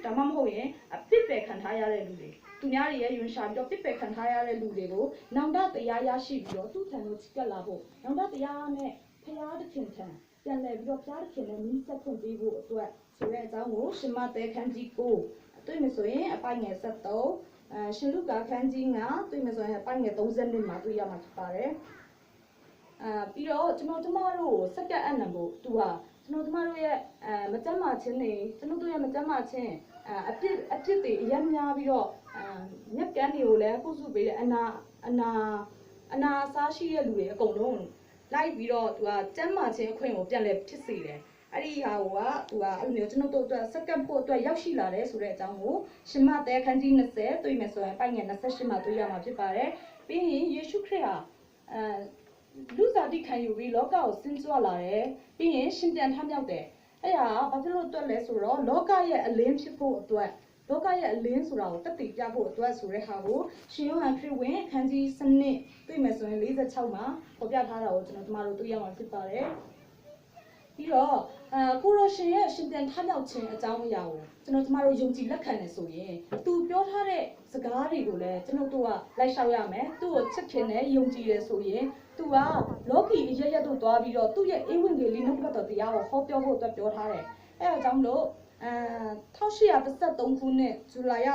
ဒါမှမဟုတ်ရင်အပြစ်ပဲခံထားရတဲ့လူတွေသူများတွေရဲ့ယွန်ရှာပြီးတော့ပြစ်ပယ်ခံထားရတဲ့လူတွေကိုနောင်တတရားရရှိပြီးတော့သူ့ထံကိုချစ်ကပ်လာဖို့နောင်တတရားနဲ့ဖျားသခင်ထံပြန်လည်ပြီးတော့ဖျားသခင်နဲ့နီးစပ်ခွင့်ပေးဖို့အတွက်ဆိုတဲ့အကြောင်းကိုရှင်မသက်ခန်းကြီးကိုတွေ့မယ်ဆိုရင်အပိုင်းငယ်73ရှင်လုကာခန်းကြီး9တွေ့မယ်ဆိုရင်အပိုင်းငယ်30မှာတွေ့ရမှာဖြစ်ပါတယ်ပြီးတော့ကျွန်တော်တို့စက္ကန့်အနံဖို့သူဟာကျွန်တော်တို့ရဲ့မကျမ်းမာခြင်းတွေကျွန်တော်တို့ရဲ့မကျမ်းမာခြင်းအပြစ်တွေအများများပြီးတော့မြက်ကန်းတွေကိုလည်းကုစုပေးတဲ့အနာစားရှိတဲ့လူတွေအကုန်လုံးလိုက်ပြီးတော့သူကကျမ်းမာခြင်းအခွင့်ကိုပြန်လည်ဖြစ်စေတယ်အဲ့ဒီဟာကသူကအဲ့လိုမျိုးကျွန်တော်တို့အတွက်စက္ကန့်ဖို့အတွက်ရောက်ရှိလာတယ်ဆိုတဲ့အကြောင်းကိုရှင်မသက်ခန်းကြီး20တွေ့မယ်ဆိုရင်ပိုင်ငယ်28မှာတွေ့ရမှာဖြစ်ပါတယ်ပြီးရင်ယေရှုခရစ်ဟာလူစားတိခံယူပြီးလောကကိုဆင်းကြွလာတယ်ပြီးရင်ရှင်ပြန်ထမြောက်တယ်အဲ့ဟာဘာဖြစ်လို့အတွက်လဲဆိုတော့လောကရဲ့အလင်းဖြစ်ဖို့အတွက်လောကရဲ့အလင်းဆိုတာကိုတက်တည်ပြဖို့အတွက်ဆိုတဲ့ဟာကိုရှင်ယောဟန်ခရစ်ဝင်အခန်းကြီး7တွေ့မယ်ဆိုရင်46မှာပေါ်ပြထားတာကိုကျွန်တော်တို့တွေ့ရမှာဖြစ်ပါတယ်ပြီးတော့ကိုရိုရှင်ရဲ့ရှင်ပြန်ထမြောက်ခြင်းအကြောင်းအရာကိုကျွန်တော်တို့ယုံကြည်လက်ခံနေဆိုရင်သူပြောထားတဲ့စကားတွေကိုလည်းကျွန်တော်တို့ကလိုက်လျှောက်ရမယ်သူ့ကိုချစ်ခင်နဲ့ယုံကြည်ရဲဆိုရင်သူကလောကီအရရက်တို့သွားပြီးတော့သူ့ရဲ့ဧဝံဂေလိနှုတ်ကပတ်တော်တရားကိုဟောပြောဖို့အတွက်ပြောထားတယ်အဲအကြောင်းလို့1813ခုနှစ်ဇူလိုင်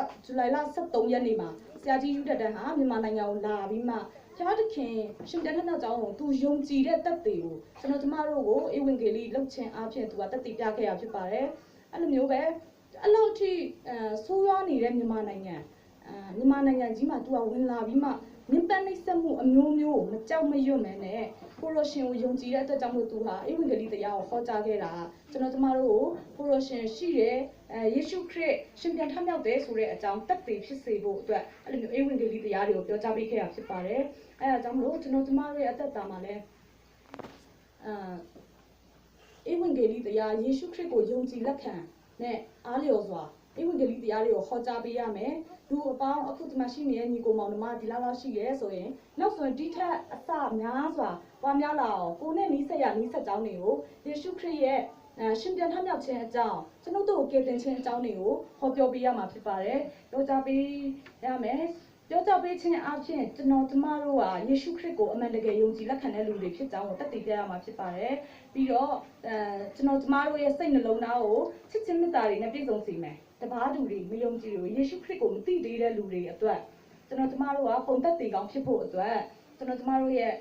လ23ရက်နေ့မှာဆရာကြီးယူတက်တန်းဟာမြန်မာနိုင်ငံကိုလာပြီးမှဖျားသခင်ရှင်ပြန်ထမြောက်ကြောင်းကိုသူယုံကြည်တဲ့တက်တွေကိုကျွန်တော်တို့ကိုဧဝံဂေလိလှုပ်ခြင်းအပြင်သူကတက်တည်ပြခဲ့ရဖြစ်ပါတယ်အဲ့လိုမျိုးပဲအဲ့လောက်ထိဆိုးရွားနေတဲ့မြန်မာနိုင်ငံကြီးမှာသူကဝင်လာပြီးမှမြင့်ပတ်နှိမ့်ဆက်မှုအမျိုးမျိုးမကြောက်မရွံ့မဲနဲ့ကိုရိုရှင်ကိုယုံကြည်တဲ့အတွက်ကြောင့်မို့သူဟာဧဝံဂေလိတရားကိုဟောကြားခဲ့တာကျွန်တော်တို့ကိုရိုရှင်ရှိတဲ့ယေရှုခရစ်ရှင်ပြန်ထမြောက်တယ်ဆိုတဲ့အကြောင်းတက်တည်ဖြစ်စေဖို့အတွက်အဲ့လိုမျိုးဧဝံဂေလိတရားတွေကိုပြောကြားပေးခဲ့ရဖြစ်ပါတယ်အဲ့ဒါကြောင့်မို့ကျွန်တော်တို့ရဲ့အသက်တာမှာလည်းဧဝံဂေလိတရားယေရှုခရစ်ကိုယုံကြည်လက်ခံနဲ့အားလျော်စွာဧဝံဂေလိတရားတွေကိုဟောကြားပေးရမယ်လူအပေါင်းအခုဒီမှာရှိနေတဲ့ညီကိုမောင်နှမဒီလောက်ရှိရဲဆိုရင်နောက်ဆိုရင်ဒီထက်အစများစွာပွားများလာအောင်ကိုနဲ့နီးစပ်ကြောင်းတွေကိုယေရှုခရစ်ရဲ့ရှင်ပြန်ထမြောက်ခြင်းအကြောင်းကျွန်တော်တို့ကိုကယ်တင်ခြင်းအကြောင်းတွေကိုဟောပြောပေးရမှာဖြစ်ပါတယ်ပြောကြားပေးရမယ်ပြောကြားပေးခြင်းအပြင်ကျွန်တော်တို့ဟာယေရှုခရစ်ကိုအမှန်တကယ်ယုံကြည်လက်ခံတဲ့လူတွေဖြစ်ကြောင်းကိုတက်တည်ပြရမှာဖြစ်ပါတယ်ပြီးတော့ကျွန်တော်တို့ရဲ့စိတ်နှလုံးသားကိုချစ်ချင်းမေတ္တာတွေနဲ့ပြည့်စုံစေမယ်တပါးသူတွေမယုံကြည်လို့ယေရှုခရစ်ကိုမသိသေးတဲ့လူတွေအတွက်ကျွန်တော်တို့ကပုံသက်တည်ကောင်းဖြစ်ဖို့အတွက်ကျွန်တော်တို့ရဲ့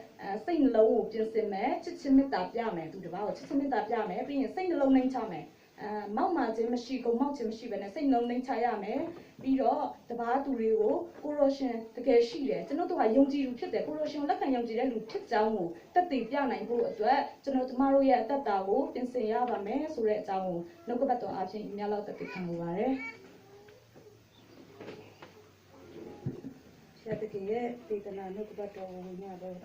စိတ်နှလုံးကိုပြင်ဆင်မယ်ချစ်ချင်းမေတ္တာပြမယ်သူတပါးကိုချစ်ချင်းမေတ္တာပြမယ်ပြီးရင်စိတ်နှလုံးနှိမ်ချမယ်မောက်မာခြင်းမရှိဂုံမောက်ခြင်းမရှိဘဲနဲ့စိတ်နှလုံးနှိမ်ချရမယ်ပြီးတော့တပါးသူတွေကိုကိုရိုရှင်တကယ်ရှိတယ်ကျွန်တော်တို့ကယုံကြည်သူဖြစ်တယ်ကိုရိုရှင်လက်ခံယုံကြည်တဲ့လူဖြစ်ကြောင်းကိုတက်တည်ပြနိုင်ဖို့အတွက်ကျွန်တော်ရဲ့အသက်တာကိုပြင်ဆင်ရပါမယ်ဆိုတဲ့အကြောင်းကိုနှုတ်ကပတ်တော်အပြင်ညလောက်တက်တည်ခံလိုပါတယ်ဆရာတကယ်ရဲ့ဒေသနာနှုတ်ကပတ်တော်ကိုညတော့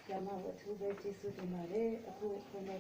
ဆရာမဝတ္ထုပဲကျေးဇူးတင်ပါတယ်အခုဘုန်းတော်